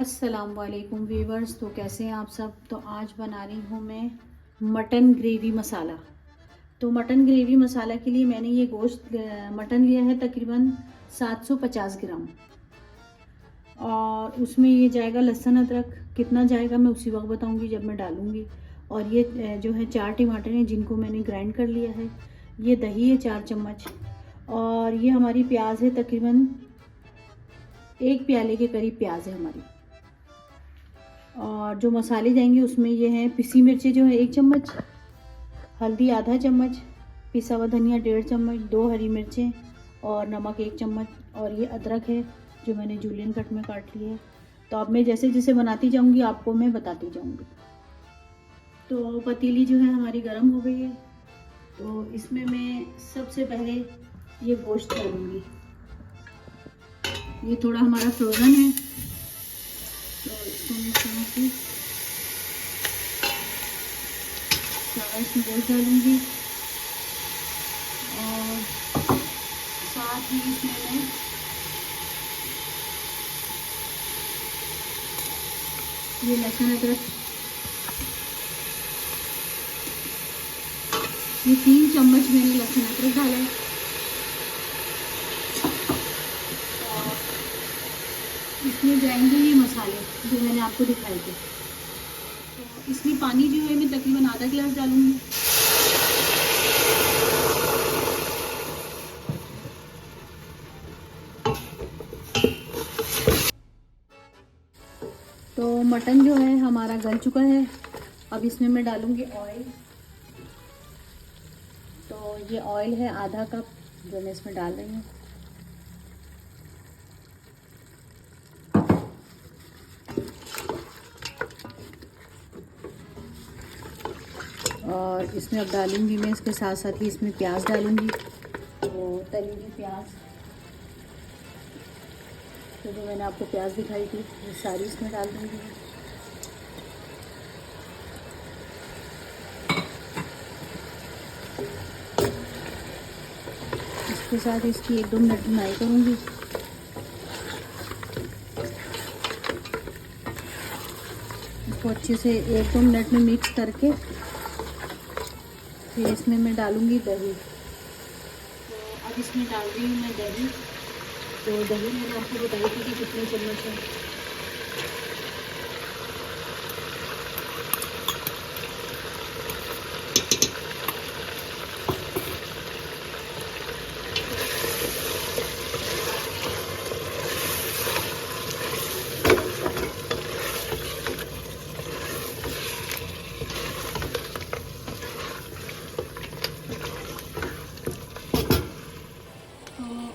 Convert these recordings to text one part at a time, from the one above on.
अस्सलाम वालेकुम वीवर्स। तो कैसे हैं आप सब। तो आज बना रही हूँ मैं मटन ग्रेवी मसाला। तो मटन ग्रेवी मसाला के लिए मैंने ये मटन लिया है तकरीबन 750 ग्राम, और उसमें ये जाएगा लहसुन अदरक। कितना जाएगा मैं उसी वक्त बताऊंगी जब मैं डालूंगी। और ये जो है 4 टमाटर हैं जिनको मैंने ग्राइंड कर लिया है। ये दही है 4 चम्मच, और ये हमारी प्याज है तकरीबन 1 प्याले के करीब प्याज है हमारी। और जो मसाले जाएंगे उसमें ये हैं पिसी मिर्ची जो है 1 चम्मच, हल्दी आधा चम्मच, पिसा हुआ धनिया 1.5 चम्मच, 2 हरी मिर्चें और नमक 1 चम्मच। और ये अदरक है जो मैंने जूलियन कट में काट लिया है। तो अब मैं जैसे जैसे बनाती जाऊंगी आपको मैं बताती जाऊंगी। तो पतीली जो है हमारी गर्म हो गई है। तो इसमें मैं सबसे पहले ये गोश्त डालूंगी। ये थोड़ा हमारा फ्रोज़न है तो इसको मैं सारा इसमें गोश्त डालूंगी। और साथ ही इसमें मैं ये लहसुन अदरक, ये 3 चम्मच मैंने लहसुन अदरक डाला है। और इसमें जाएंगे ये मसाले जो मैंने आपको दिखाए थे। तो इसमें पानी जो है मैं तकरीबन आधा गिलास डालूंगी। तो मटन जो है हमारा गल चुका है। अब इसमें मैं डालूंगी ऑयल। तो ये ऑयल है आधा कप जो मैं इसमें डाल रही हूँ। और इसमें अब डालूंगी मैं इसके साथ साथ ही इसमें प्याज डालूंगी। तो तली हुई प्याज, तो जो मैंने आपको प्याज दिखाई थी ये सारी इसमें डाल दूंगी। इसके साथ इसकी 1-2 मिनट भुनाई करूंगी। इसको अच्छे से 1-2 मिनट में मिक्स करके फिर इसमें मैं डालूंगी दही। तो अब इसमें डाल रही हूँ मैं दही। तो दही मैंने आपको बताई थी कि कितने चम्मच है।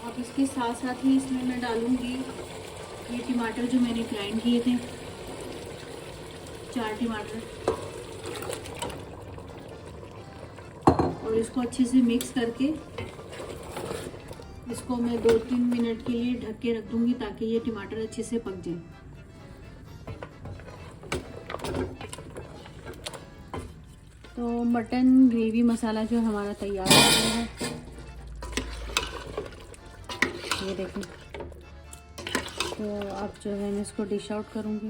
अब इसके साथ साथ ही इसमें मैं डालूंगी ये टमाटर जो मैंने ग्राइंड किए थे, 4 टमाटर। और इसको अच्छे से मिक्स करके इसको मैं 2-3 मिनट के लिए ढक के रख दूंगी ताकि ये टमाटर अच्छे से पक जाए। तो मटन ग्रेवी मसाला जो हमारा तैयार हो गया है, ये देखिए। तो अब जो है मैं इसको डिश आउट करूँगी।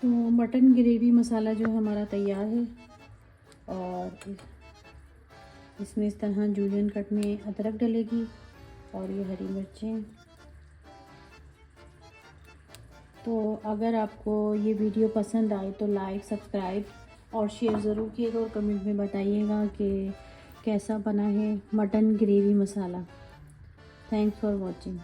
तो मटन ग्रेवी मसाला जो हमारा तैयार है, और इसमें इस तरह जूलियन कट में अदरक डलेगी और ये हरी मिर्चें। तो अगर आपको ये वीडियो पसंद आए तो लाइक, सब्सक्राइब और शेयर ज़रूर कीजिएगा और कमेंट में बताइएगा कि कैसा बना है mutton gravy masala. Thanks for watching.